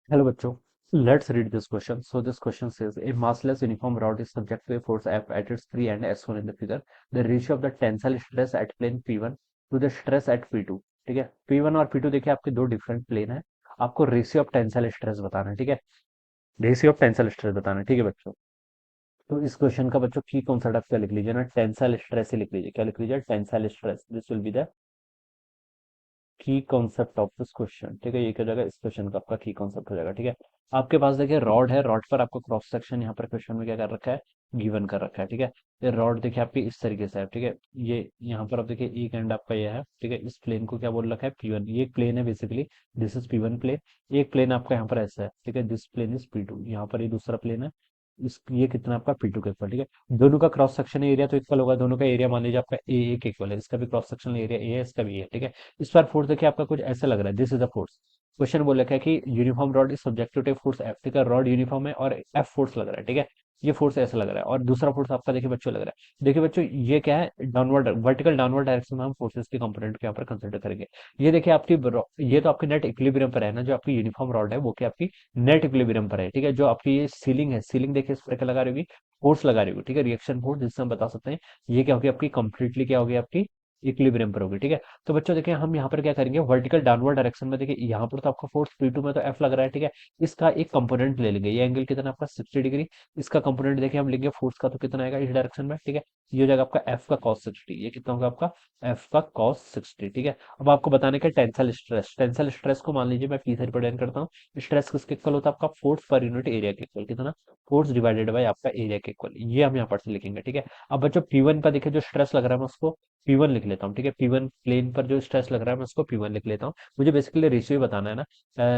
Hello बच्चों, let's read this question. So this question says a massless uniform rod is subject to a force F at its free end as shown in the figure. The ratio of the tensile stress at plane P1 to the stress at P2. ठीक है, P1 और P2 देखिए आपके दो different plane है। आपको ratio of tensile stress बताना है। ठीक है, रेशियो ऑफ टेंसाइल स्ट्रेस बताना है। ठीक है बच्चों, तो इस क्वेश्चन का बच्चों की कॉन्सेप्ट आप क्या लिख लीजिए ना, टेंसाइल स्ट्रेस ही लिख लीजिए। क्या लिख लीजिए? Tensile stress. This will be the key concept of this question. ठीक है, ये क्या हो जाएगा? इस क्वेश्चन का आपका की कॉन्सेप्ट हो जाएगा। ठीक है, आपके पास देखिए रॉड है, रॉड पर आपको क्रॉस सेक्शन यहाँ पर क्वेश्चन में क्या कर रखा है? गिवन कर रखा है। ठीक है, ये रॉड देखिए आपकी इस तरीके से है। ठीक है, ये यहाँ पर आप देखिए एक एंड आपका ये है। ठीक है, इस प्लेन को क्या बोल रखा है? P1। ये एक प्लेन है basically, this is P1 plane. एक प्लेन आपका यहाँ पर ऐसा है। ठीक है, दिस प्लेन इज P2। यहाँ पर ये दूसरा प्लेन है। इस ये कितना आपका P2 के इक्वल। ठीक है, दोनों का क्रॉस सेक्शन एरिया तो इक्वल होगा। दोनों का एरिया मान लीजिए आपका ए एक इक्वल है। इसका भी क्रॉस सेक्शन एरिया ए है, इसका भी है। ठीक है, इस बार फोर्स देखिए आपका कुछ ऐसा लग रहा है। This is the force. Question बोल रखा है कि uniform rod is subjected to force F. ठीक है, रॉड यूनिफॉर्म है और एफ फोर्स लग रहा है। ठीक है, ये फोर्स ऐसा लग रहा है और दूसरा फोर्स आपका देखिए बच्चों लग रहा है। देखिए बच्चों, ये क्या है? डाउनवर्ड वर्टिकल डाउनवर्ड डायरेक्शन में हम फोर्सेस के कंपोनेंट के यहाँ पर कंसिडर करेंगे। ये देखिए आपकी ये तो आपकी नेट इक्विलिब्रियम पर है ना। जो आपकी यूनिफॉर्म रॉड है वो क्या आपकी नेट इक्विलिब्रियम पर है। ठीक है, जो आपकी ये सीलिंग है, सीलिंग देखिए इस पर क्या लगा रही होगी? फोर्स लगा रही होगी। ठीक है, रिएक्शन फोर्स, जिससे हम बता सकते हैं ये क्या होगी आपकी, कंप्लीटली क्या होगी आपकी, इक्विलिब्रियम पर होगी। ठीक है, तो बच्चों देखिए हम यहाँ पर क्या करेंगे? वर्टिकल डाउनवर्ड डायरेक्शन में देखिए यहाँ पर तो आपका फोर्स P2 में तो F लग रहा है। ठीक है, इसका एक कंपोनेंट ले लेंगे। ये एंगल कितना आपका 60 डिग्री। इसका कंपोनेंट देखिए हम लेंगे फोर्स का, तो कितना आएगा इस डायरेक्शन में? ठीक है, ये हो जाएगा आपका F का cos 60। ये कितना होगा आपका? F का cos 60। ठीक है, अब आपको बताने का टेंसाइल स्ट्रेस। टेंसाइल स्ट्रेस को मान लीजिए मैं P से रिप्रेजेंट करता हूँ। स्ट्रेस किसके इक्वल होता है? आपका फोर्स पर यूनिट एरिया के इक्वल। कितना? फोर्स डिवाइडेड बाय आपका एरिया के इक्वल। ये हम यहाँ पर से लिखेंगे। ठीक है, अब बच्चों P1 पर देखिए जो स्ट्रेस लग रहा है मैं उसको P1 लिख लेता हूँ। ठीक है, P1 प्लेन पर जो स्ट्रेस लग रहा है मैं उसको P1 लिख लेता हूँ। मुझे बेसिकली रेशियो बताना है ना।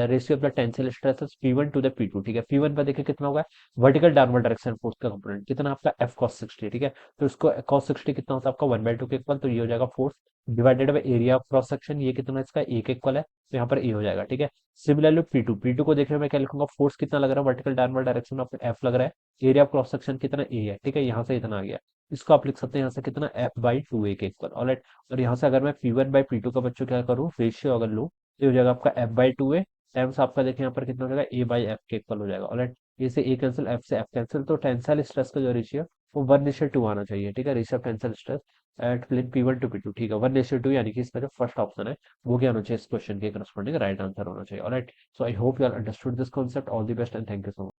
Ratio of the tensile stress P1 to the P2। ठीक है, P1 पर देखिए कितना होगा? वर्टिकल डाउनवर्ड डायरेक्शन फोर्स का कंपोनेंट कितना आपका? F cos 60। ठीक है, तो इसको cos 60 कितना होता है आपका? 1/2 के इक्वल। तो ये हो जाएगा force divided by area of cross section. ये कितना इसका? ए के इक्वल है, तो यहाँ पर ए हो जाएगा। ठीक है, सिमिलरली P2 को देखने में मैं क्या लिखूंगा? फोर्स कितना लग रहा है वर्टिकल डाउनवर्ड डायरेक्शन में? आपको F लग रहा है। एरिया ऑफ क्रॉस सेक्शन कितना? ए है। ठीक है, यहाँ से इतना आ गया। इसको आप लिख सकते हैं यहाँ से कितना? F/2a के इक्वल। ऑलराइट, और यहाँ से अगर मैं P1/P2 का बच्चों क्या करूँ, रेशियो अगर लूँ, तो हो जाएगा आपका F/2a टाइम्स आपका देखिए यहाँ पर कितना हो जाएगा? A/F के इक्वल हो जाएगा। ऑलराइट, ए से ए कैंसिल, एफ से एफ कैंसिल, तो टेंसाइल स्ट्रेस का जो रेशियो वो 1:2 आना चाहिए। ठीक है, ratio of tensile stress at plane P1 to P2। ठीक है, 1:2, यानी कि इसका जो फर्स्ट ऑप्शन है वो क्या होना चाहिए? इस क्वेश्चन के करस्पॉन्डिंग राइट आंसर होना चाहिए। Alright, so I hope you are understood this concept. All the best and thank you so much.